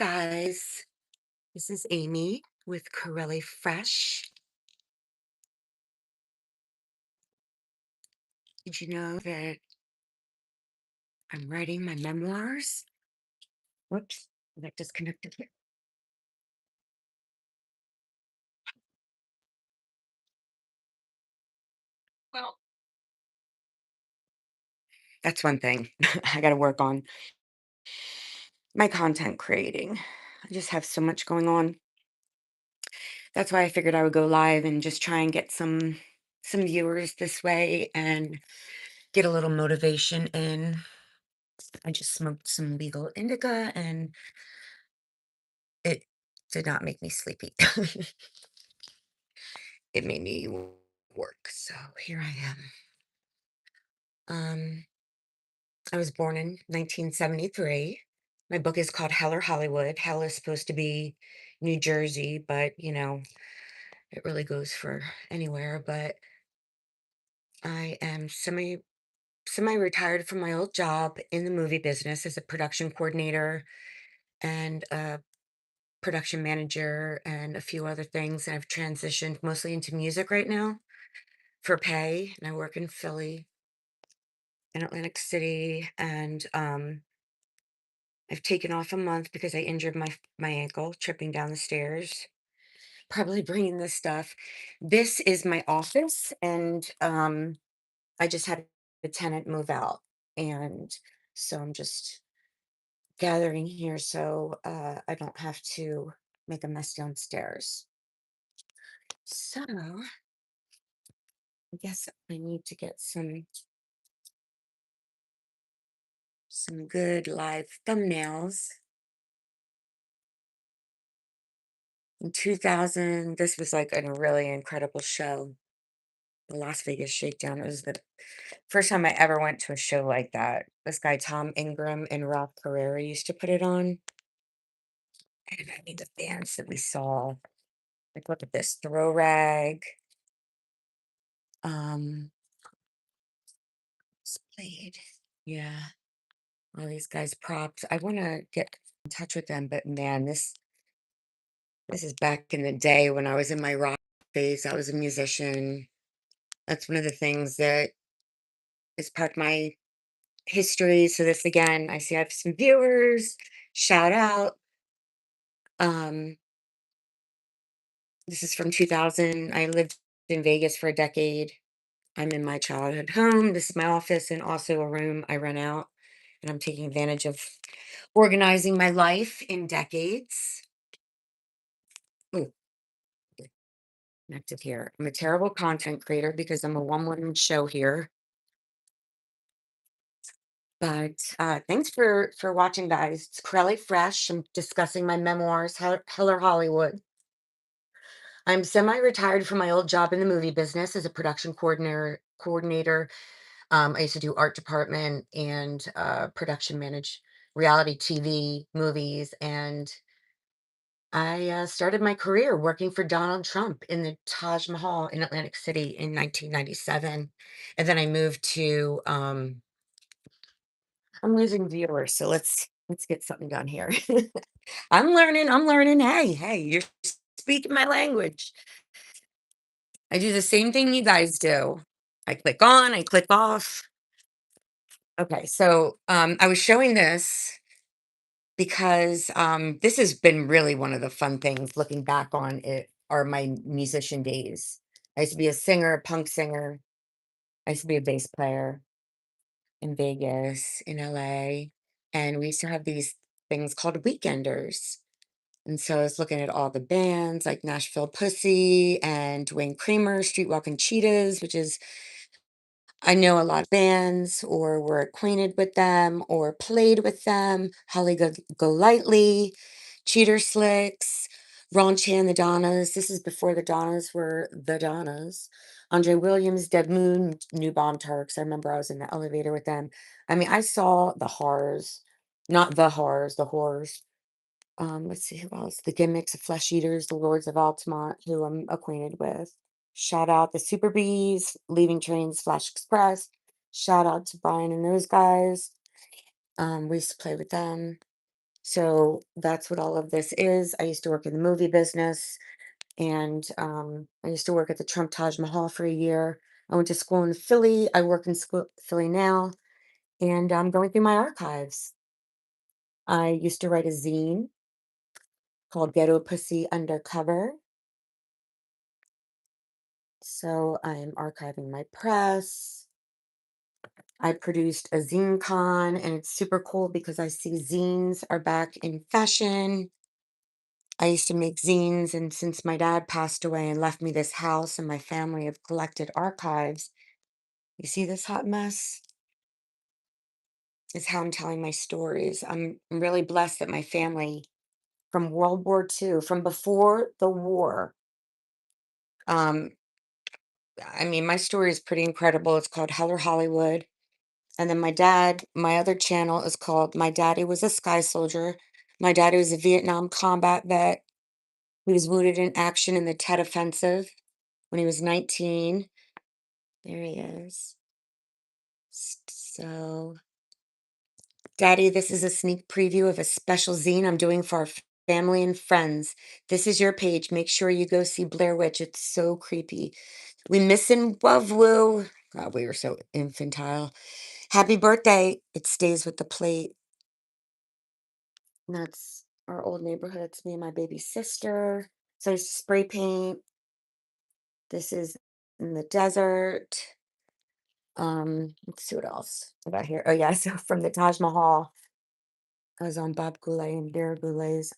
guys. This is Amy with CarrelliFresh. Did you know that I'm writing my memoirs? Whoops, I got disconnected here. Well, that's one thing I got to work on my content creating. I just have so much going on. That's why I figured I would go live and just try and get some viewers this way and get a little motivation in. I just smoked some legal indica and it did not make me sleepy. It made me work. So here I am. I was born in 1973. My book is called Hell or Hollywood. Hell is supposed to be New Jersey, but it really goes for anywhere. But I am semi retired from my old job in the movie business as a production coordinator and a production manager and a few other things. And I've transitioned mostly into music right now for pay. And I work in Philly, in Atlantic City, and I've taken off a month because I injured my ankle tripping down the stairs. Probably bringing this stuff. This is my office, and I just had a tenant move out, and so I'm just gathering here so I don't have to make a mess downstairs. So I guess I need to get some good live thumbnails. In 2000, this was like a really incredible show, the Las Vegas Shakedown. It was the first time I ever went to a show like that. This guy, Tom Ingram and Rob Pereira used to put it on. And I mean, the bands that we saw, like, look at this Throw Rag, um, Splayed. Yeah, all these guys' props. I want to get in touch with them, but man, this is back in the day when I was in my rock phase. I was a musician. That's one of the things that is part of my history. So this again, I see I have some viewers. Shout out. Um, this is from 2000. I lived in Vegas for a decade. I'm in my childhood home. This is my office and also a room I rent out. And I'm taking advantage of organizing my life in decades. Ooh, connected here. I'm a terrible content creator because I'm a one-woman show here. But thanks for watching, guys. It's Crelly Fresh. I'm discussing my memoirs, Heller Hollywood. I'm semi-retired from my old job in the movie business as a production coordinator. I used to do art department and production manage reality TV movies, and I started my career working for Donald Trump in the Taj Mahal in Atlantic City in 1997, and then I moved to. I'm losing viewers, so let's get something done here. I'm learning. I'm learning. Hey, you're speaking my language. I do the same thing you guys do. I click on, I click off. Okay, so I was showing this because this has been really one of the fun things looking back on it are my musician days. I used to be a singer, a punk singer. I used to be a bass player in Vegas, in LA. And we used to have these things called weekenders. And so I was looking at all the bands like Nashville Pussy and Dwayne Creamer, Streetwalking Cheetahs, which is I know a lot of bands or were acquainted with them or played with them. Holly Golightly, Cheater Slicks, Ron Chan, the Donnas. This is before the Donnas were the Donnas. Andre Williams, Dead Moon, New Bomb Turks. I remember I was in the elevator with them. I mean, I saw the horrors, not the horrors, the horrors. Let's see who else. The Gimmicks, the Flesh Eaters, the Lords of Altamont, who I'm acquainted with. Shout out the Super Bees, Leaving Trains, Flash Express. Shout out to Brian and those guys. We used to play with them. So that's what all of this is. I used to work in the movie business, and I used to work at the Trump Taj Mahal for a year. I went to school in Philly. I work in school, Philly now, and I'm going through my archives. I used to write a zine called Ghetto Pussy Undercover. So I'm archiving my press. I produced a zine con, and it's super cool because I see zines are back in fashion. I used to make zines, and since my dad passed away and left me this house and my family have collected archives, you see this hot mess? Is how I'm telling my stories. I'm really blessed that my family from World War II, from before the war, um, I mean, my story is pretty incredible. It's called Heller Hollywood. And then my other channel is called My Daddy Was a Sky Soldier. My daddy was a Vietnam combat vet. He was wounded in action in the Tet Offensive when he was 19. There he is. So, Daddy, this is a sneak preview of a special zine I'm doing for our family and friends. This is your page. Make sure you go see Blair Witch. It's so creepy. We missin' Wov Woo. God, we were so infantile. Happy birthday. It stays with the plate. And that's our old neighborhood. It's me and my baby sister. So I spray paint. This is in the desert. Let's see what else about here. Oh yeah, so from the Taj Mahal. I was on Bob Goulet and Dara Goulet's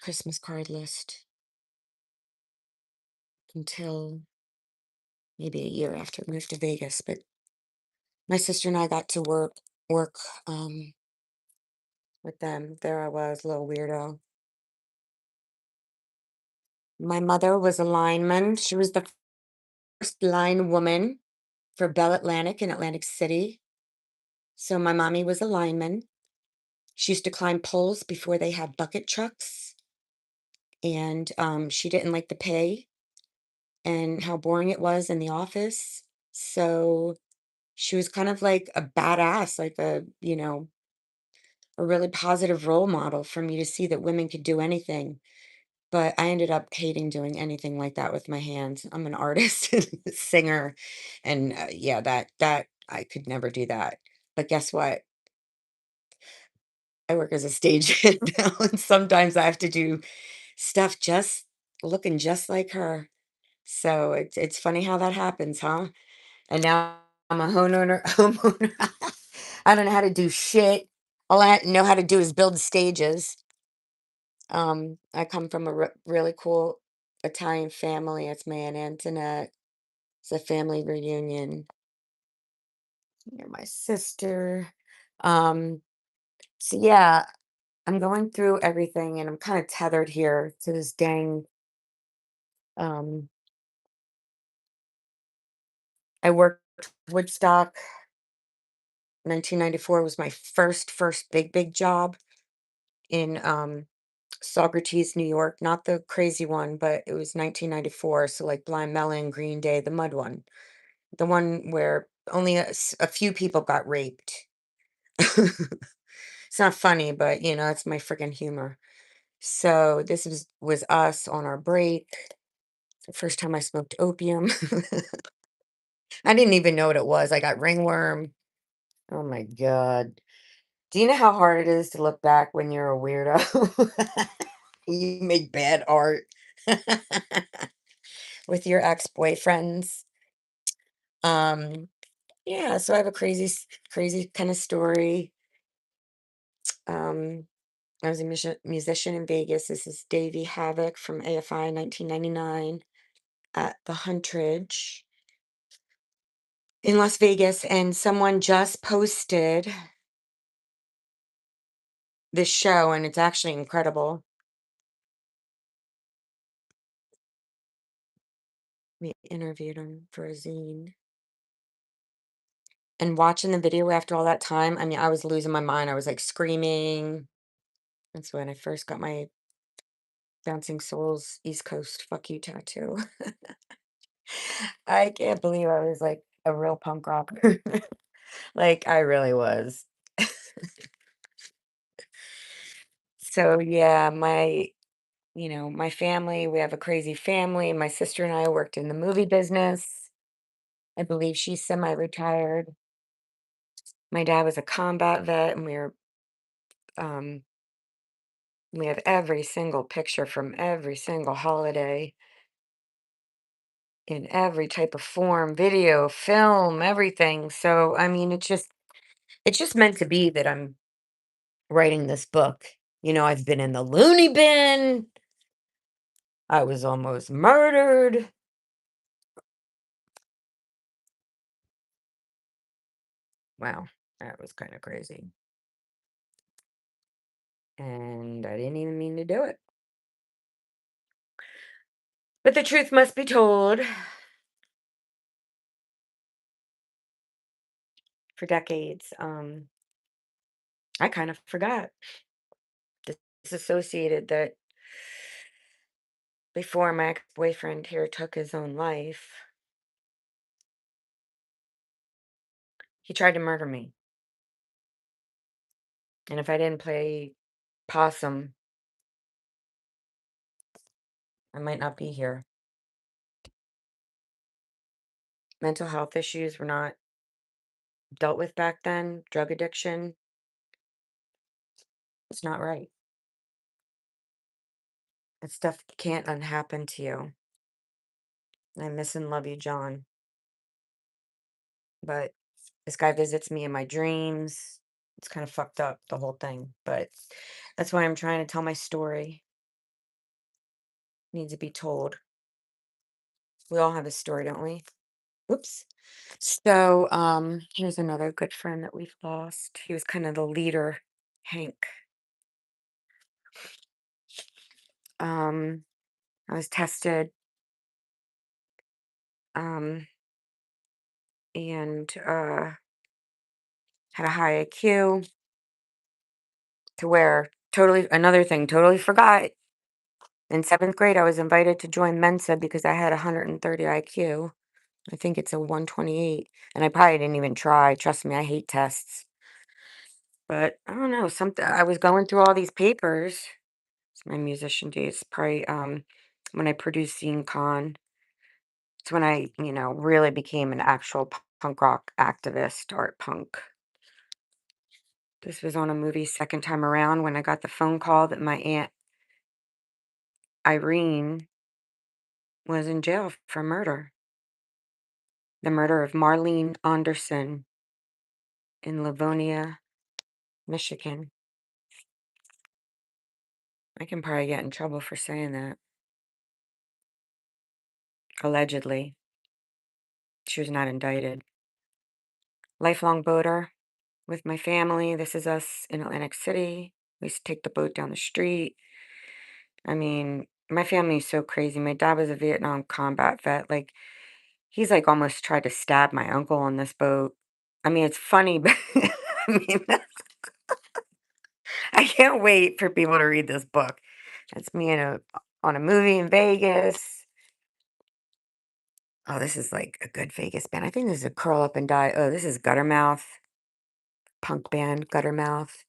Christmas card list until maybe a year after I moved to Vegas. But my sister and I got to work um with them. There I was, little weirdo. My mother was a lineman. She was the first line woman for Bell Atlantic in Atlantic City. So my mommy was a lineman. She used to climb poles before they had bucket trucks, and she didn't like the pay and how boring it was in the office. So she was kind of like a badass, like a really positive role model for me to see that women could do anything. But I ended up hating doing anything like that with my hands. I'm an artist, and a singer, and yeah, that I could never do that. But guess what? I work as a stagehand now, and sometimes I have to do stuff just looking just like her. So it's funny how that happens, huh? And now I'm a homeowner. I don't know how to do shit. All I know how to do is build stages. I come from a really cool Italian family. It's my Aunt Antoinette. It's a family reunion. You're my sister. Um, so yeah, I'm going through everything, and I'm kind of tethered here to this dang. Um, I worked Woodstock. 1994 was my first big job in Socrates, New York. Not the crazy one, but it was 1994. So like Blind Melon, Green Day, the mud one. The one where only a few people got raped. It's not funny, but it's my freaking humor. So this was us on our break. The first time I smoked opium. I didn't even know what it was. I got ringworm. Oh my God. Do you know how hard it is to look back when you're a weirdo? You make bad art with your ex-boyfriends. Um, yeah, so I have a crazy kind of story. Um, I was a musician in Vegas. This is Davey Havoc from AFI 1999 at the Huntridge in Las Vegas, and someone just posted this show, and it's actually incredible. We interviewed him for a zine. And watching the video after all that time, I mean, I was losing my mind. I was like screaming. That's when I first got my Bouncing Souls East Coast fuck you tattoo. I can't believe I was like a real punk rocker. Like I really was. So, yeah, my family, we have a crazy family. My sister and I worked in the movie business. I believe she's semi-retired. My dad was a combat vet, and um, we have every single picture from every single holiday in every type of form, video, film, everything. So, I mean, it's just meant to be that I'm writing this book. I've been in the loony bin. I was almost murdered. Wow, that was kind of crazy. And I didn't even mean to do it. But the truth must be told. For decades, I kind of forgot, disassociated that before my ex-boyfriend here took his own life, he tried to murder me. And if I didn't play possum, I might not be here. Mental health issues were not dealt with back then. Drug addiction, it's not right. That stuff can't unhappen to you. I miss and love you, John. But this guy visits me in my dreams. It's kind of fucked up, the whole thing. But that's why I'm trying to tell my story. Needs to be told. We all have a story, don't we? Oops. So, here's another good friend that we've lost. He was kind of the leader, Hank. Um, I was tested, um, and had a high IQ to where another thing, totally forgot. In seventh grade, I was invited to join Mensa because I had 130 IQ. I think it's a 128, and I probably didn't even try. Trust me, I hate tests. But I don't know, something I was going through all these papers. It's my musician days, probably when I produced Scene Con. It's when I, really became an actual punk rock activist, art punk. This was on a movie second time around when I got the phone call that my aunt Irene was in jail for murder. The murder of Marlene Anderson in Livonia, Michigan. I can probably get in trouble for saying that. Allegedly. She was not indicted. Lifelong boater with my family. This is us in Atlantic City. We used to take the boat down the street. I mean, my family is so crazy. My dad was a Vietnam combat vet. Like, he's like almost tried to stab my uncle on this boat. I mean, it's funny, but I mean, I can't wait for people to read this book. It's me on a movie in Vegas. Oh, this is like a good Vegas band. I think this is a Curl Up and Die. Oh, this is Guttermouth, punk band, Guttermouth.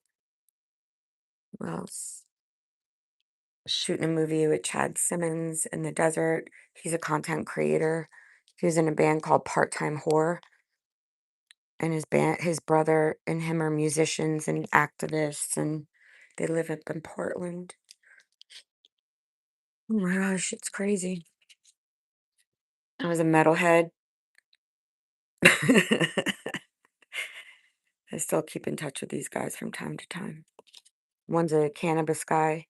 Who else? Shooting a movie with Chad Simmons in the desert. He's a content creator. He was in a band called Part Time Whore, and his brother and him are musicians and activists, and they live up in Portland. Oh my gosh, it's crazy. I was a metalhead. I still keep in touch with these guys from time to time. One's a cannabis guy.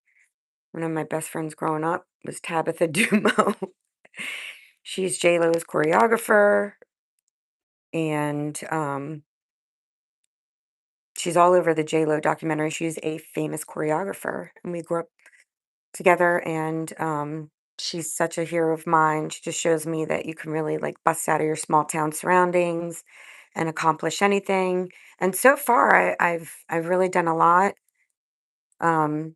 One of my best friends growing up was Tabitha Dumo. She's J-Lo's choreographer, and she's all over the J-Lo documentary. She's a famous choreographer, and we grew up together, and she's such a hero of mine. She just shows me that you can really like bust out of your small town surroundings and accomplish anything. And so far, I've really done a lot. Um,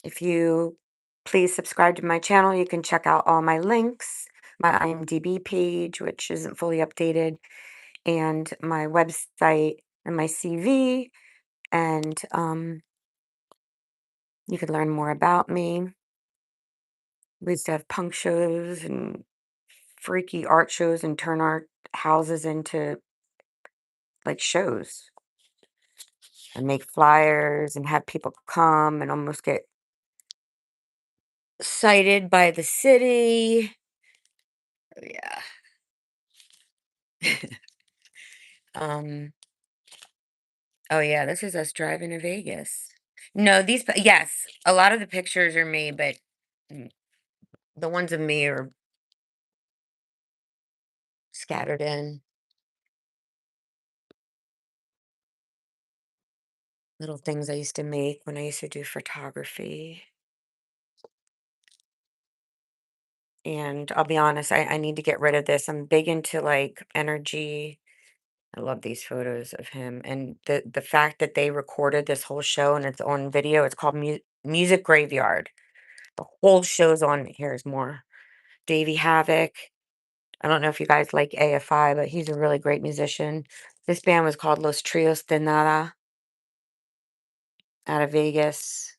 if you please subscribe to my channel, you can check out all my links, my IMDb page, which isn't fully updated, and my website. and my CV, and you could learn more about me. We used to have punk shows and freaky art shows and turn our houses into like shows and make flyers and have people come and almost get cited by the city. Yeah. um oh yeah, this is us driving to Vegas. No, yes, a lot of the pictures are me, but mm, the ones of me are scattered in little things I used to make when I used to do photography. And I'll be honest, I need to get rid of this. I'm big into like energy. I love these photos of him. And the fact that they recorded this whole show and it's on video, it's called Music Graveyard. The whole show's on. Here's more. Davey Havoc. I don't know if you guys like AFI, but he's a really great musician. This band was called Los Trios de Nada out of Vegas.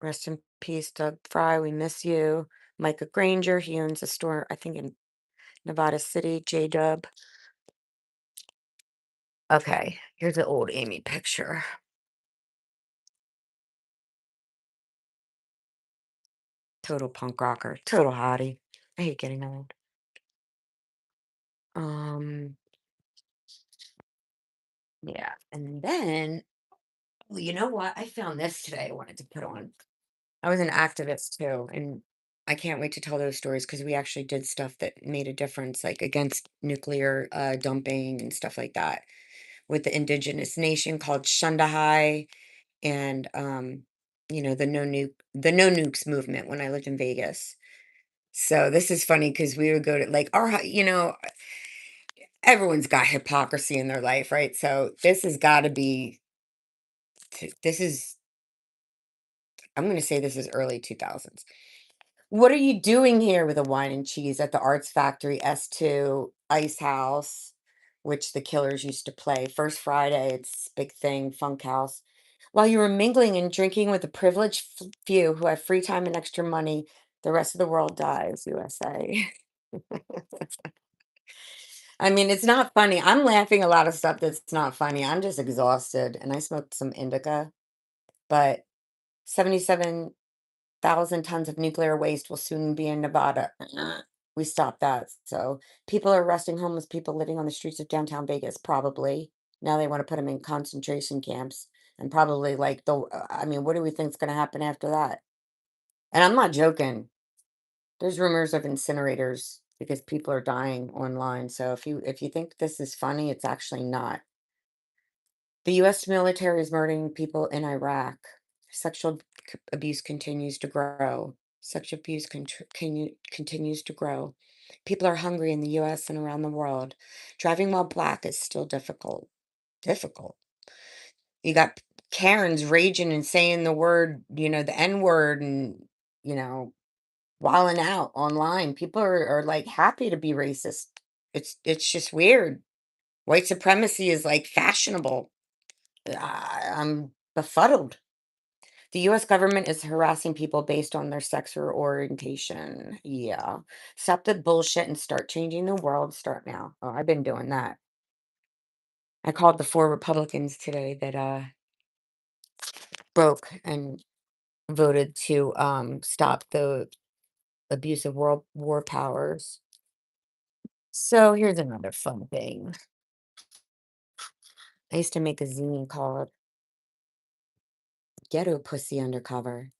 Rest in peace, Doug Fry. We miss you. Micah Granger. He owns a store, I think, in Nevada City. J Dub. Okay, here's an old Amy picture. Total punk rocker. Total hottie. I hate getting old. Um, yeah. And then, well, you know what? I found this today. I wanted to put on. I was an activist too, and I can't wait to tell those stories because we actually did stuff that made a difference, like against nuclear dumping and stuff like that, with the indigenous nation called Shundahai, and the no nukes movement when I lived in Vegas. So this is funny because we would go to like everyone's got hypocrisy in their life, right? So this has got to be this is I'm going to say this is early 2000s. What are you doing here with a wine and cheese at the Arts Factory S2 Ice House, which the Killers used to play? First Friday, it's big thing, Funk House. While you were mingling and drinking with the privileged few who have free time and extra money, the rest of the world dies, USA. I mean, it's not funny. I'm laughing a lot of stuff that's not funny. I'm just exhausted, and I smoked some indica, but 77,000 tons of nuclear waste will soon be in Nevada. We stopped that. So people are arresting homeless people living on the streets of downtown Vegas, probably. Now they want to put them in concentration camps and probably like I mean, what do we think is going to happen after that? And I'm not joking. There's rumors of incinerators because people are dying online. So if you think this is funny, it's actually not. The US military is murdering people in Iraq. Sexual abuse continues to grow. Sexual abuse continues to grow. People are hungry in the US and around the world. Driving while black is still difficult. Difficult. You got Karens raging and saying the word, the N word and, you know, wilding out online. People are like happy to be racist. It's just weird. White supremacy is like fashionable. I'm befuddled. The US government is harassing people based on their sex or orientation. Yeah. Stop the bullshit and start changing the world. Start now. Oh, I've been doing that. I called the four Republicans today that broke and voted to stop the abuse of world war powers. So here's another fun thing. I used to make a zine called Ghetto Pussy Undercover.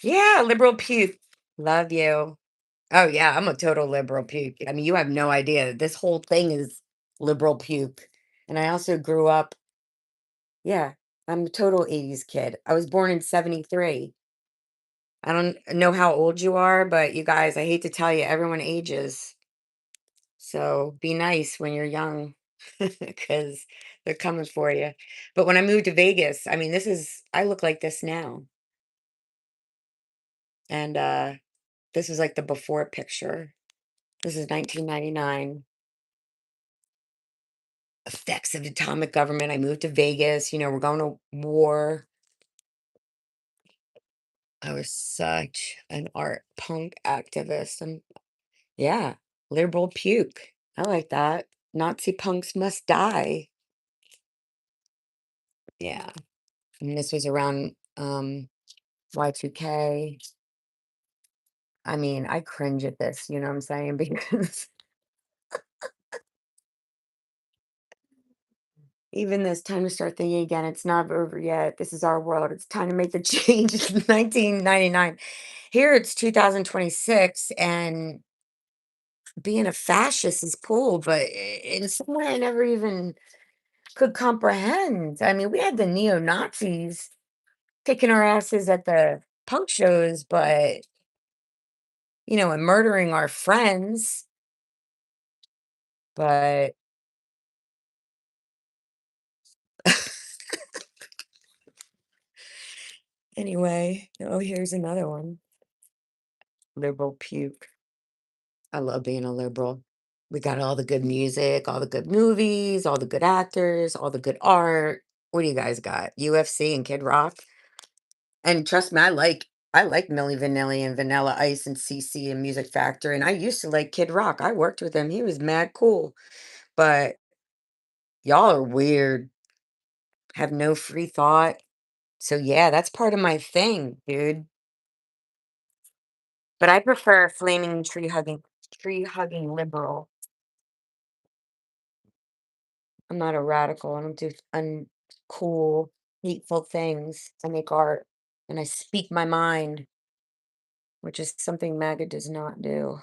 Yeah, liberal puke. Love you. Oh yeah, I'm a total liberal puke. I mean, you have no idea. This whole thing is liberal puke. And I also grew up, yeah, I'm a total 80s kid. I was born in 73. I don't know how old you are, but you guys, I hate to tell you, everyone ages. So be nice when you're young because they're coming for you. But when I moved to Vegas, I mean, I look like this now. And this is like the before picture. This is 1999. effects of atomic government. I moved to Vegas, we're going to war. I was such an art punk activist. And yeah, liberal puke. I like that. Nazi punks must die. Yeah. And this was around Y2K. I mean, I cringe at this, you know what I'm saying? Because even this time to start thinking again, it's not over yet. This is our world. It's time to make the change. It's 1999. Here it's 2026, and being a fascist is cool, but in some way I never even could comprehend. I mean, we had the neo Nazis kicking our asses at the punk shows, but and murdering our friends. But anyway, oh, here's another one. Liberal puke. I love being a liberal. We got all the good music, all the good movies, all the good actors, all the good art. What do you guys got? UFC and Kid Rock? And trust me, I like Milli Vanilli and Vanilla Ice and CC and Music Factor. And I used to like Kid Rock. I worked with him. He was mad cool. But y'all are weird. Have no free thought. So yeah, that's part of my thing, dude. But I prefer flaming tree hugging liberal. I'm not a radical. I don't do uncool, hateful things. I make art and I speak my mind, which is something MAGA does not do.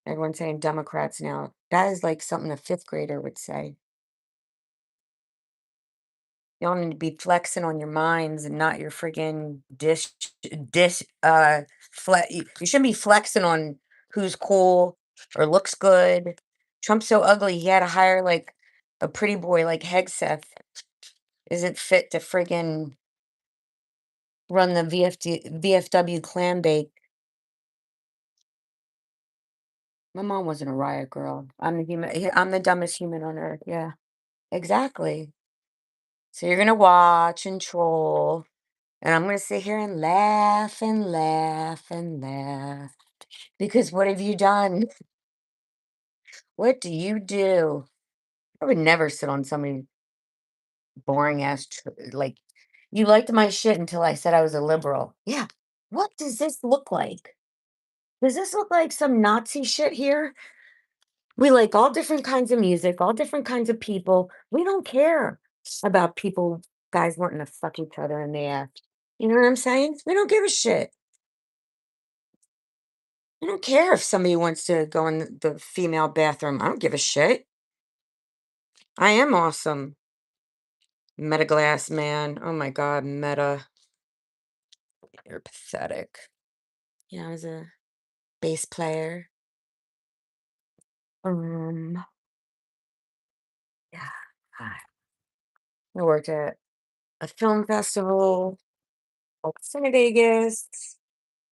Everyone's saying Democrats now. That is like something a fifth grader would say. Y'all need to be flexing on your minds and not your friggin' you shouldn't be flexing on who's cool or looks good. Trump's so ugly, he had to hire like a pretty boy like Hegseth isn't fit to friggin' run the VFW clam bake. My mom wasn't a riot girl. I'm the dumbest human on earth. Yeah, exactly. So you're gonna watch and troll, and I'm gonna sit here and laugh and laugh and laugh. Because what have you done? What do you do? I would never sit on somebody boring ass like you liked my shit until I said I was a liberal. Yeah. What does this look like? Does this look like some Nazi shit here? We like all different kinds of music, all different kinds of people. We don't care about people, guys wanting to fuck each other in the ass. You know what I'm saying? We don't give a shit. I don't care if somebody wants to go in the female bathroom. I don't give a shit. I am awesome. Meta glass man. Oh my God, Meta. You're pathetic. Yeah, I was a bass player. Um, yeah. I worked at a film festival. In Vegas.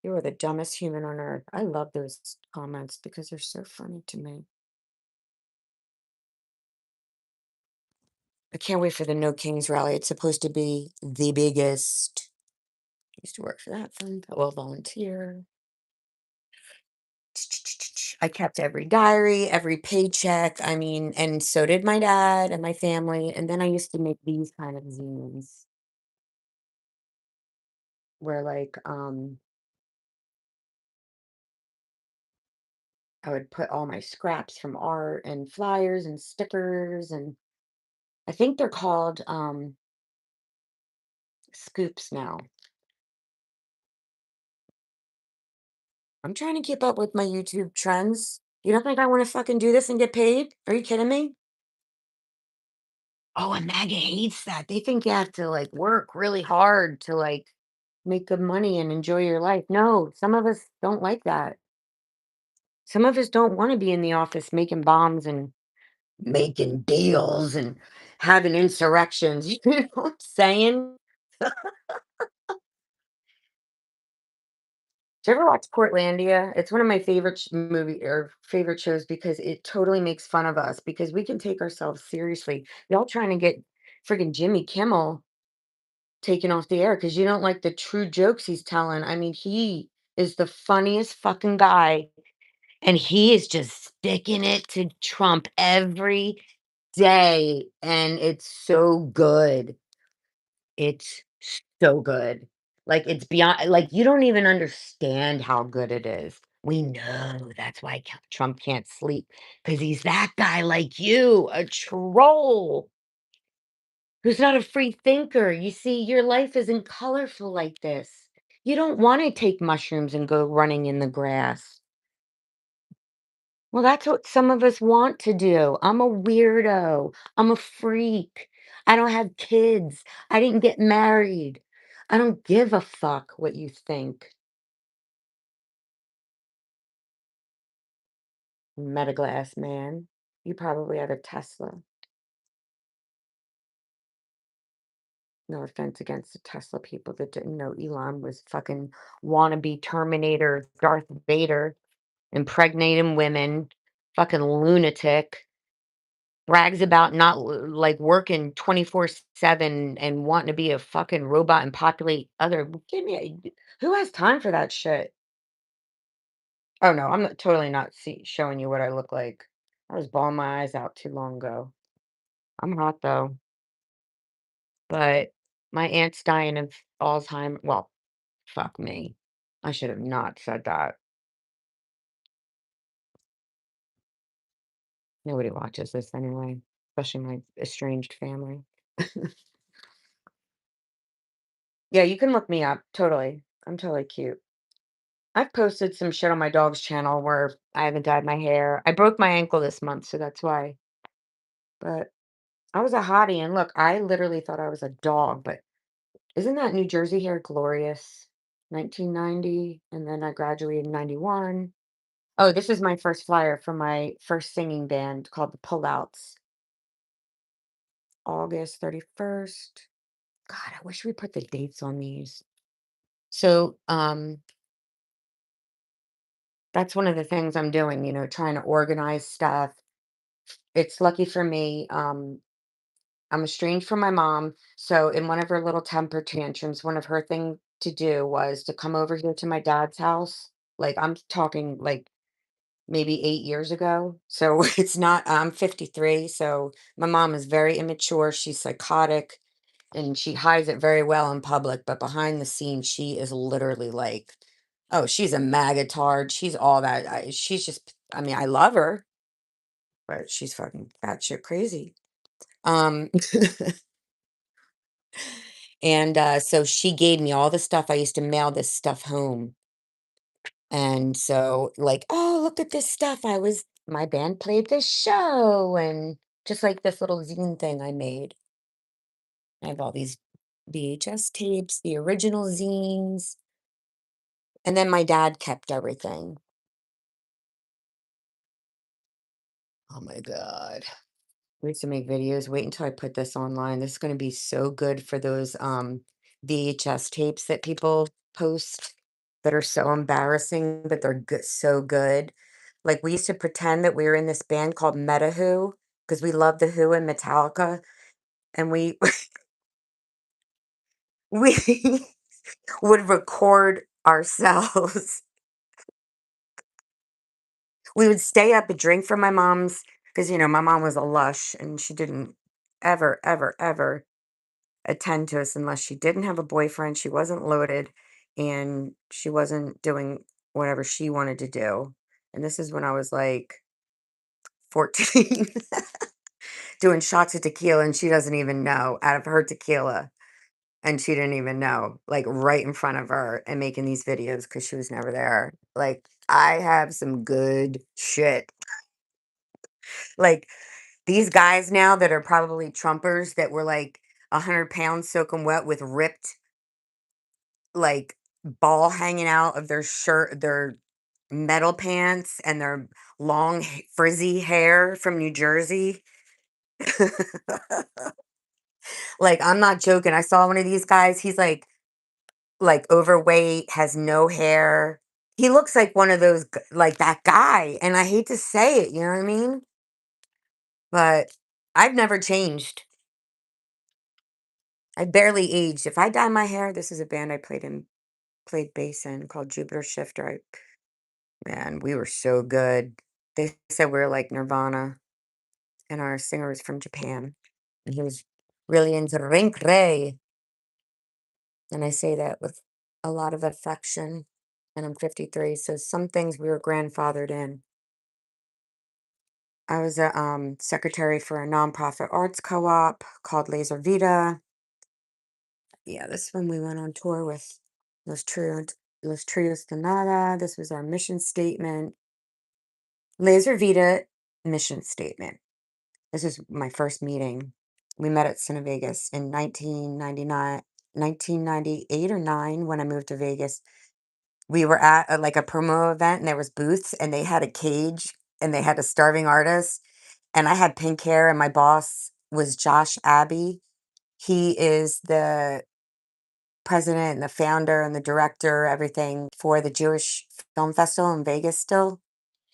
You are the dumbest human on earth. I love those comments because they're so funny to me. I can't wait for the No Kings rally. It's supposed to be the biggest. Used to work for that firm. I will volunteer. I kept every diary, every paycheck. I mean, and so did my dad and my family. And then I used to make these kind of zines where I would put all my scraps from art and flyers and stickers, and I think they're called scoops now. I'm trying to keep up with my YouTube trends. You don't think I want to fucking do this and get paid? Are you kidding me? Oh, and MAGA hates that. They think you have to like work really hard to like make good money and enjoy your life. No, some of us don't like that. Some of us don't want to be in the office making bombs and making deals and having insurrections. You know what I'm saying? Did you ever watch Portlandia? It's one of my favorite movie or favorite shows because it totally makes fun of us because we can take ourselves seriously. Y'all trying to get friggin' Jimmy Kimmel taken off the air because you don't like the true jokes he's telling. I mean, he is the funniest fucking guy, and he is just sticking it to Trump every day, and it's so good. It's so good. Like, it's beyond like, you don't even understand how good it is. We know that's why Trump can't sleep because he's that guy like you, a troll who's not a free thinker. You see, your life isn't colorful like this. You don't wanna take mushrooms and go running in the grass. Well, that's what some of us want to do. I'm a weirdo. I'm a freak. I don't have kids. I didn't get married. I don't give a fuck what you think. Metaglass man. You probably had a Tesla. No offense against the Tesla people that didn't know Elon was fucking wannabe Terminator Darth Vader, impregnating women, fucking lunatic. Brags about not like working 24/7 and wanting to be a fucking robot and populate other give me who has time for that shit? Oh, no, I'm not totally not showing you what I look like. I was bawling my eyes out too long ago. I'm hot though, but my aunt's dying of Alzheimer's. Well, fuck me. I should have not said that. Nobody watches this anyway, especially my estranged family. Yeah, you can look me up. Totally. I'm totally cute. I've posted some shit on my dog's channel where I haven't dyed my hair. I broke my ankle this month, so that's why. But I was a hottie, and look, I literally thought I was a dog, but isn't that New Jersey hair glorious? 1990, and then I graduated in 91. Oh, this is my first flyer for my first singing band called the Pullouts. August 31st. God, I wish we put the dates on these. So, that's one of the things I'm doing, trying to organize stuff. It's lucky for me. I'm estranged from my mom, so in one of her little temper tantrums, one of her thing to do was to come over here to my dad's house. Like I'm talking like maybe 8 years ago. So it's not. I'm 53, so my mom is very immature. She's psychotic, and she hides it very well in public. But behind the scenes, she is literally like, oh, she's a magatard. She's all that. She's just. I mean, I love her, but she's fucking batshit crazy. Um, And, so she gave me all the stuff. I used to mail this stuff home. And so, like, "Oh, look at this stuff. My band played this show," and just like this little zine thing I made. I have all these VHS tapes, the original zines, and then my dad kept everything. Oh my god. We used to make videos. Wait until I put this online. This is gonna be so good for those, VHS tapes that people post that are so embarrassing, but they're good so good. Like, we used to pretend that we were in this band called Meta Who because we love The Who and Metallica, and we we would record ourselves. We would stay up and drink from my mom's because, my mom was a lush, and she didn't ever, ever, ever attend to us unless she didn't have a boyfriend, she wasn't loaded, and she wasn't doing whatever she wanted to do. And this is when I was like 14, doing shots of tequila, and she doesn't even know out of her tequila. And she didn't even know, like right in front of her, and making these videos because she was never there. Like, I have some good shit. Like, these guys now that are probably Trumpers that were like 100 pounds soaking wet with ripped like ball hanging out of their shirt, their metal pants, and their long frizzy hair from New Jersey. Like, I'm not joking. I saw one of these guys. He's like overweight, has no hair. He looks like one of those like that guy, and I hate to say it, you know what I mean? But I've never changed. I barely aged. If I dye my hair, this is a band I played bass in called Jupiter Shifter. Man, we were so good. They said we were like Nirvana, and our singer was from Japan, and he was really into Rink Ray, and I say that with a lot of affection. And I'm 53, so some things we were grandfathered in. I was a secretary for a nonprofit arts co-op called Laser Vita. Yeah, this one we went on tour with Los Trios, Los Trios de Nada. This was our mission statement. Laser Vita mission statement. This was my first meeting. We met at Cinevegas in 1999, 1998 or 9 when I moved to Vegas. We were at like a promo event and there was booths and they had a cage and they had a starving artist and I had pink hair and my boss was Josh Abbey. He is the president and the founder and the director, everything for the Jewish Film Festival in Vegas still.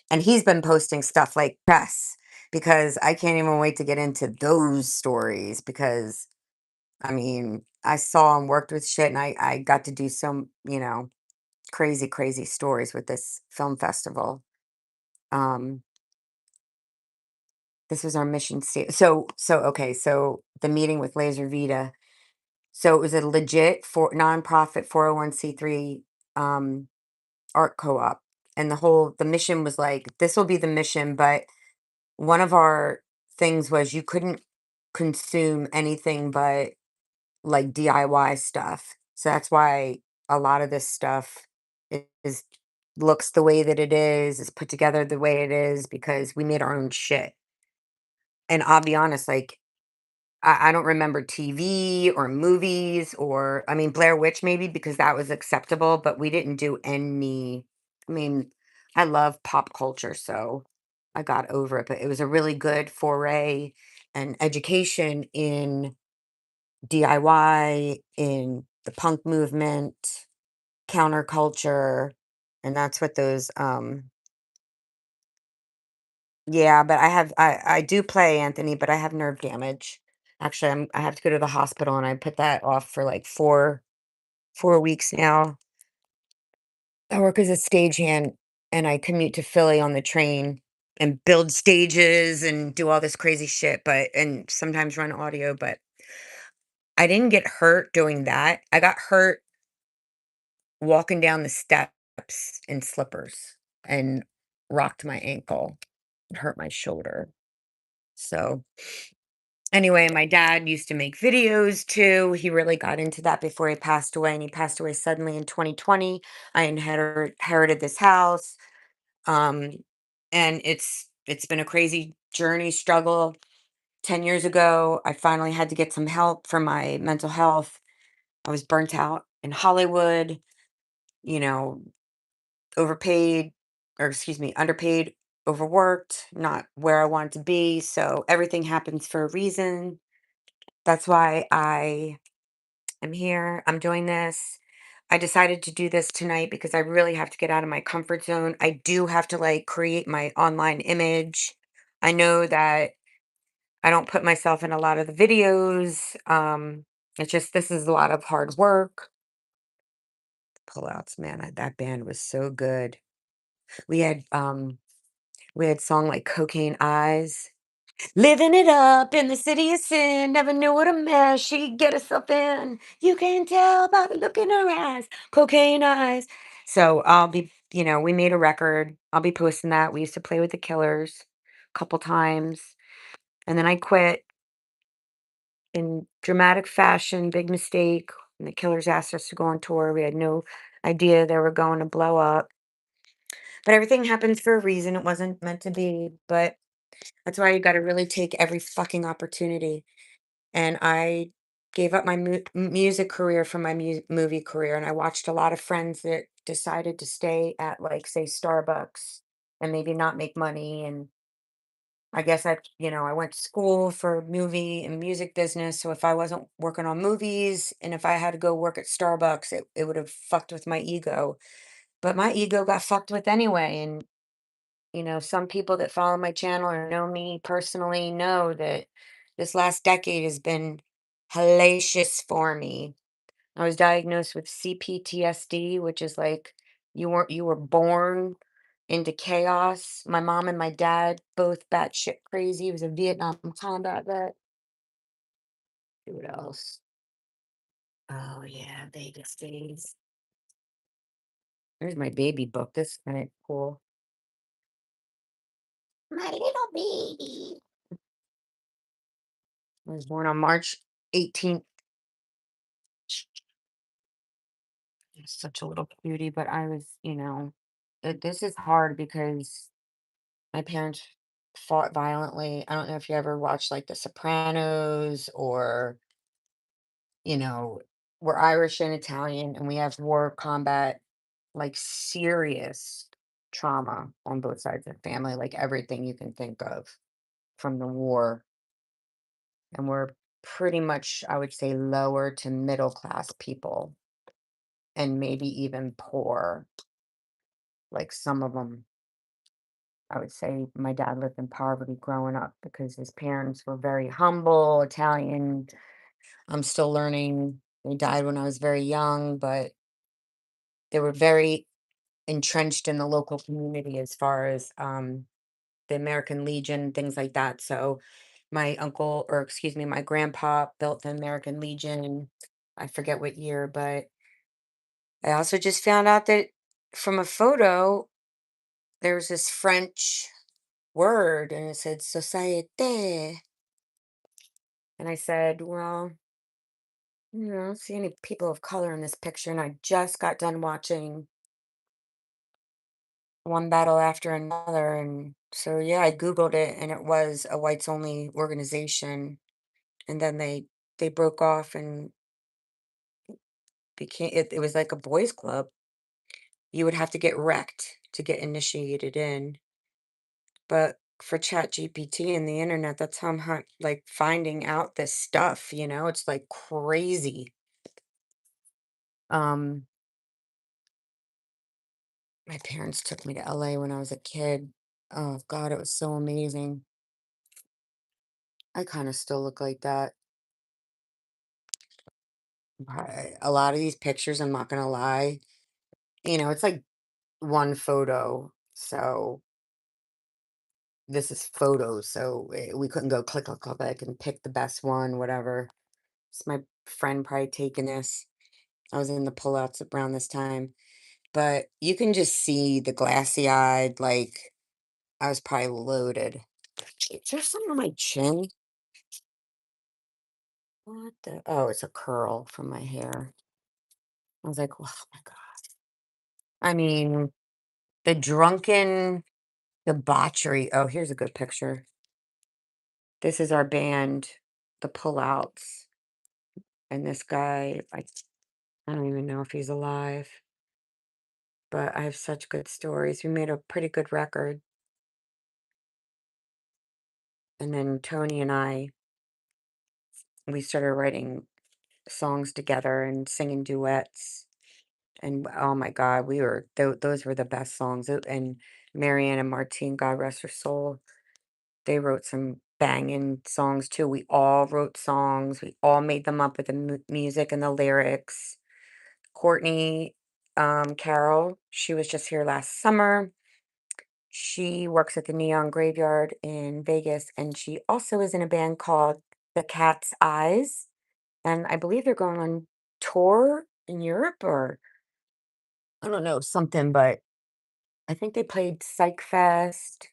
And he's been posting stuff like press because I can't even wait to get into those stories because I mean, I saw and worked with shit and I got to do some, crazy, crazy stories with this film festival. Um, this was our mission state. So the meeting with Laser Vita. So it was a legit for nonprofit 401(c)(3) um art co-op. And the mission was like, this will be the mission, but one of our things was you couldn't consume anything but like DIY stuff. So that's why a lot of this stuff is looks the way that it is put together the way it is because we made our own shit. And I'll be honest, like I don't remember TV or movies or I mean Blair Witch maybe because that was acceptable, but we didn't do any I mean, I love pop culture, so I got over it, but it was a really good foray and education in DIY, in the punk movement, counterculture, and that's what those yeah, but I do play Anthony, but I have nerve damage. Actually, I have to go to the hospital and I put that off for like 4 weeks now. I work as a stagehand and I commute to Philly on the train and build stages and do all this crazy shit, but and sometimes run audio, but I didn't get hurt doing that. I got hurt walking down the steps in slippers and rocked my ankle and hurt my shoulder. So, anyway, my dad used to make videos too. He really got into that before he passed away, and he passed away suddenly in 2020. I inherited this house, um, and it's been a crazy journey, struggle. 10 years ago, I finally had to get some help for my mental health. I was burnt out in Hollywood, you know, overpaid, or excuse me, underpaid, overworked, not where I wanted to be. So everything happens for a reason. That's why I am here. I'm doing this. I decided to do this tonight because I really have to get out of my comfort zone. I do have to like create my online image. I know that I don't put myself in a lot of the videos. It's just this is a lot of hard work. Pullouts, man, that band was so good. We had we had song like Cocaine Eyes. Living it up in the city of sin. Never knew what a mess she'd get herself in. You can tell by the look in her eyes. Cocaine eyes. So we made a record. I'll be posting that. We used to play with the Killers a couple times. And then I quit in dramatic fashion. Big mistake. And the Killers asked us to go on tour. We had no idea they were going to blow up. But everything happens for a reason. It wasn't meant to be. But that's why you got to really take every fucking opportunity. And I gave up my music career for my movie career. And I watched a lot of friends that decided to stay at, like, say, Starbucks and maybe not make money. And I guess I went to school for movie and music business. So if I wasn't working on movies and if I had to go work at Starbucks, it would have fucked with my ego. But my ego got fucked with anyway, and, some people that follow my channel or know me personally know that this last decade has been hellacious for me. I was diagnosed with CPTSD, which is like you were born into chaos. My mom and my dad both batshit crazy. He was a Vietnam combat vet. What else? Oh yeah, Vegas days. There's my baby book. This is kind of cool. My little baby. I was born on March 18th. Such a little cutie, but I was, this is hard because my parents fought violently. I don't know if you ever watched like The Sopranos or, you know, we're Irish and Italian and we have war combat, like serious trauma on both sides of the family, like everything you can think of from the war. And we're pretty much, I would say, lower to middle class people and maybe even poor. Like some of them, I would say my dad lived in poverty growing up because his parents were very humble, Italian. I'm still learning. They died when I was very young, but they were very entrenched in the local community as far as the American Legion, things like that. So my uncle, or excuse me, my grandpa built the American Legion. I forget what year, but I also just found out that from a photo, there was this French word and it said société. And I said, well, I don't see any people of color in this picture. And I just got done watching one battle after another. And so, yeah, I Googled it and it was a whites only organization. And then they broke off and it was like a boys club. You would have to get wrecked to get initiated in. But for Chat GPT and the internet, that's how I'm like finding out this stuff, it's like crazy. Um, my parents took me to LA when I was a kid. Oh God, it was so amazing. I kind of still look like that. A lot of these pictures, I'm not gonna lie, it's like one photo. So this is photos. So we couldn't go click, click, click, click and pick the best one, whatever. It's my friend probably taking this. I was in the pullouts around this time, but you can just see the glassy eyed, like I was probably loaded. Is there something on my chin? What the? Oh, it's a curl from my hair. I was like, oh my God. I mean, the drunken debauchery. Oh, here's a good picture. This is our band, the pullouts. And this guy, I don't even know if he's alive, but I have such good stories. We made a pretty good record. And then Tony and we started writing songs together and singing duets. And oh my God, those were the best songs. And Marianne and Martine, God rest her soul, they wrote some banging songs too. We all wrote songs. We all made them up with the music and the lyrics. Courtney, Carroll, she was just here last summer. She works at the Neon Graveyard in Vegas, and she also is in a band called The Cat's Eyes. And I believe they're going on tour in Europe or I don't know, something, but I think they played Psych Fest.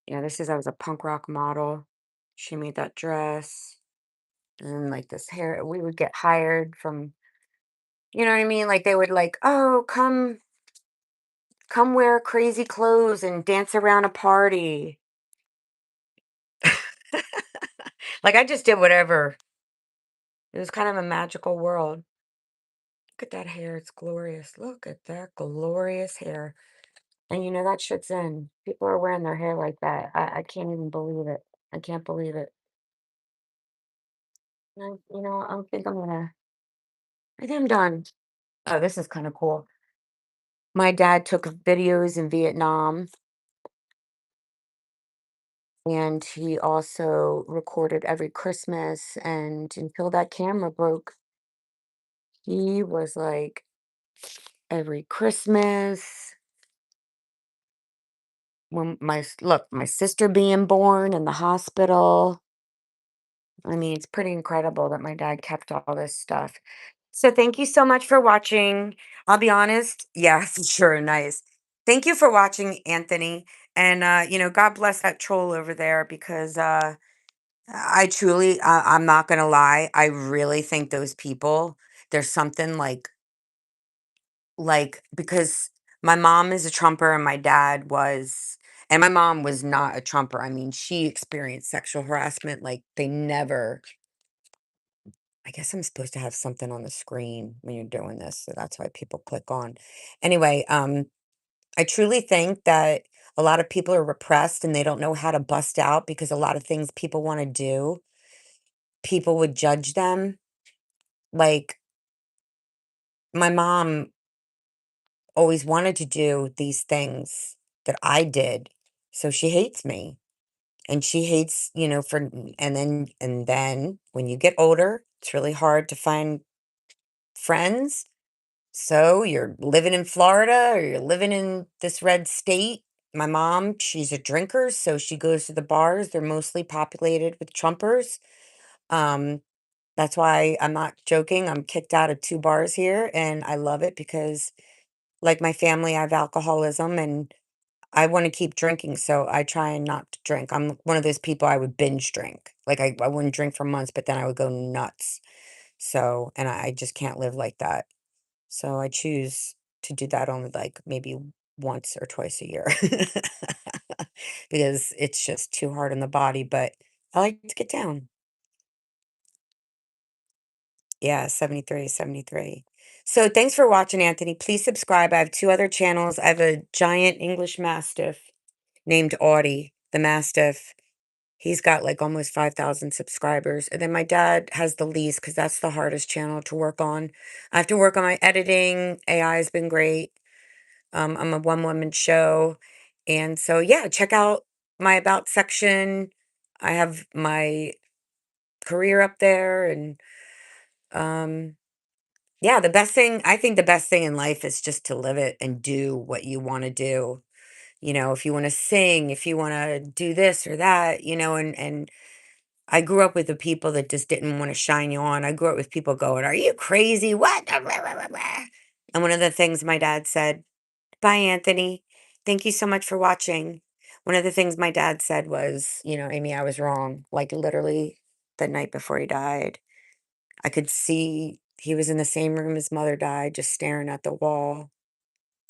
Yeah, this is I was a punk rock model. She made that dress and like this hair. We would get hired from, you know what I mean? Like they would like, oh, come wear crazy clothes and dance around a party. Like I just did whatever. It was kind of a magical world. Look at that hair. It's glorious. Look at that glorious hair. And that shit's in. People are wearing their hair like that. I can't even believe it. I can't believe it. I think I'm done. Oh, this is kind of cool. My dad took videos in Vietnam, and he also recorded every Christmas, and until that camera broke, he was like every Christmas when my sister being born in the hospital. I mean, it's pretty incredible that my dad kept all this stuff. So thank you so much for watching. I'll be honest. Yeah, sure. Nice. Thank you for watching, Anthony. And God bless that troll over there because I truly, I'm not gonna lie, I really think those people, there's something because my mom is a Trumper and my dad was, and my mom was not a Trumper. I mean, she experienced sexual harassment like they never. I guess I'm supposed to have something on the screen when you're doing this, so that's why people click on. Anyway, I truly think that a lot of people are repressed and they don't know how to bust out because a lot of things people want to do, people would judge them. Like my mom always wanted to do these things that I did, so she hates me. And she hates, and then when you get older, it's really hard to find friends. So you're living in Florida or you're living in this red state. My mom, she's a drinker, so she goes to the bars. They're mostly populated with Trumpers. Um, that's why I'm not joking. I'm kicked out of 2 bars here, and I love it because, like my family, I have alcoholism and I want to keep drinking, so I try and not to drink. I'm one of those people I would binge drink. Like I wouldn't drink for months, but then I would go nuts. So, and I just can't live like that. So I choose to do that only like maybe once or twice a year because it's just too hard on the body. But I like to get down. Yeah, 73, 73. So thanks for watching, Anthony. Please subscribe. I have 2 other channels. I have a giant English Mastiff named Audie, the Mastiff. He's got like almost 5,000 subscribers. And then my dad has the least because that's the hardest channel to work on. I have to work on my editing. AI has been great. I'm a one woman show. And so, yeah, check out my about section. I have my career up there. And yeah, I think the best thing in life is just to live it and do what you want to do. If you want to sing, if you want to do this or that, and I grew up with the people that just didn't want to shine you on. I grew up with people going, "Are you crazy? What?" And one of the things my dad said, "Bye, Anthony. Thank you so much for watching." One of the things my dad said was, "Amy, I was wrong." Like literally the night before he died, I could see he was in the same room his mother died, just staring at the wall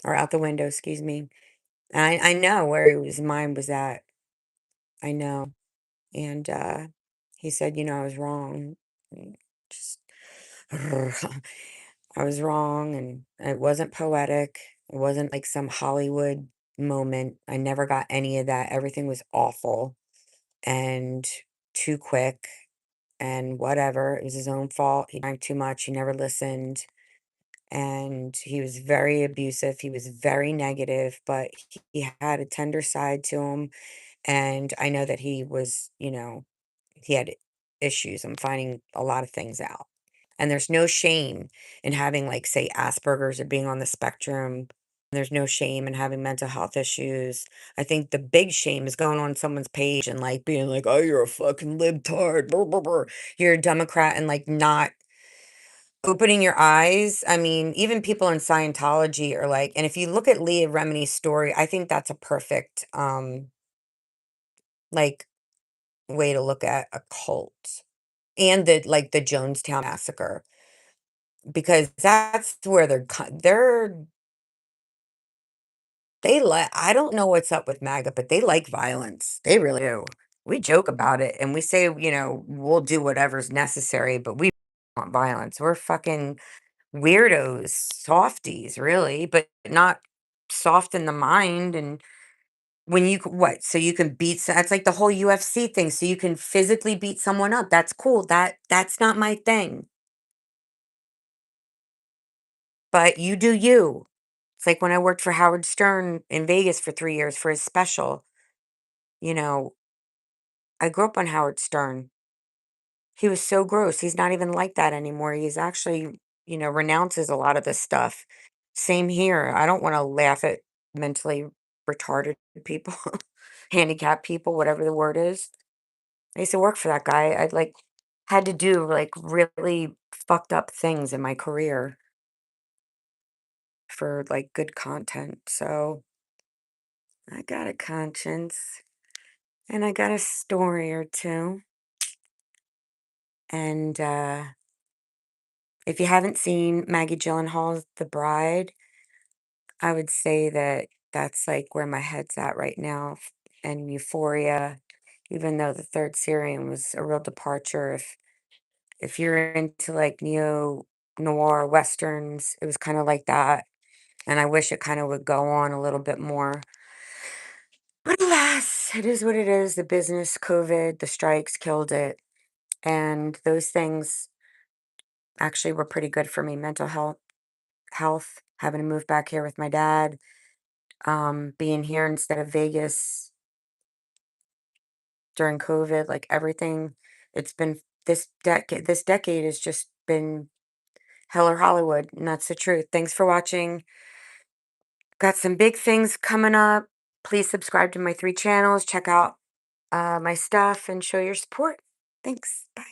or out the window, excuse me. And I know where his mind was at. I know. And he said, I was wrong. Just I was wrong, and it wasn't poetic. It wasn't like some Hollywood moment. I never got any of that. Everything was awful and too quick and whatever. It was his own fault. He drank too much. He never listened. And he was very abusive. He was very negative, but he had a tender side to him. And I know that he had issues. I'm finding a lot of things out. And there's no shame in having, like, say, Asperger's or being on the spectrum. There's no shame in having mental health issues. I think the big shame is going on someone's page and like being like, oh, you're a fucking libtard. Brr, brr, brr. You're a Democrat and like not opening your eyes. I mean, even people in Scientology are like, and if you look at Leah Remini's story, I think that's a perfect like way to look at a cult and the Jonestown massacre because that's where I don't know what's up with MAGA, but they like violence. They really do. We joke about it and we say, we'll do whatever's necessary, but we want violence. We're fucking weirdos, softies, really, but not soft in the mind. And when what? So you can that's like the whole UFC thing. So you can physically beat someone up. That's cool. That's not my thing. But you do you. It's like when I worked for Howard Stern in Vegas for 3 years for his special, you know, I grew up on Howard Stern. He was so gross. He's not even like that anymore. He's actually, renounces a lot of this stuff. Same here. I don't want to laugh at mentally retarded people, handicapped people, whatever the word is. I used to work for that guy. I like had to do like really fucked up things in my career for like good content. So I got a conscience and I got a story or two. And if you haven't seen Maggie Gyllenhaal's The Bride, I would say that that's like where my head's at right now. And Euphoria, even though the third series was a real departure. If you're into like neo noir westerns, it was kind of like that. And I wish it kind of would go on a little bit more. But alas, it is what it is. The business, COVID, the strikes killed it. And those things actually were pretty good for me. Mental health, having to move back here with my dad, being here instead of Vegas during COVID, like everything. It's been this decade has just been hell or Hollywood, and that's the truth. Thanks for watching. Got some big things coming up. Please subscribe to my 3 channels. Check out my stuff and show your support. Thanks. Bye.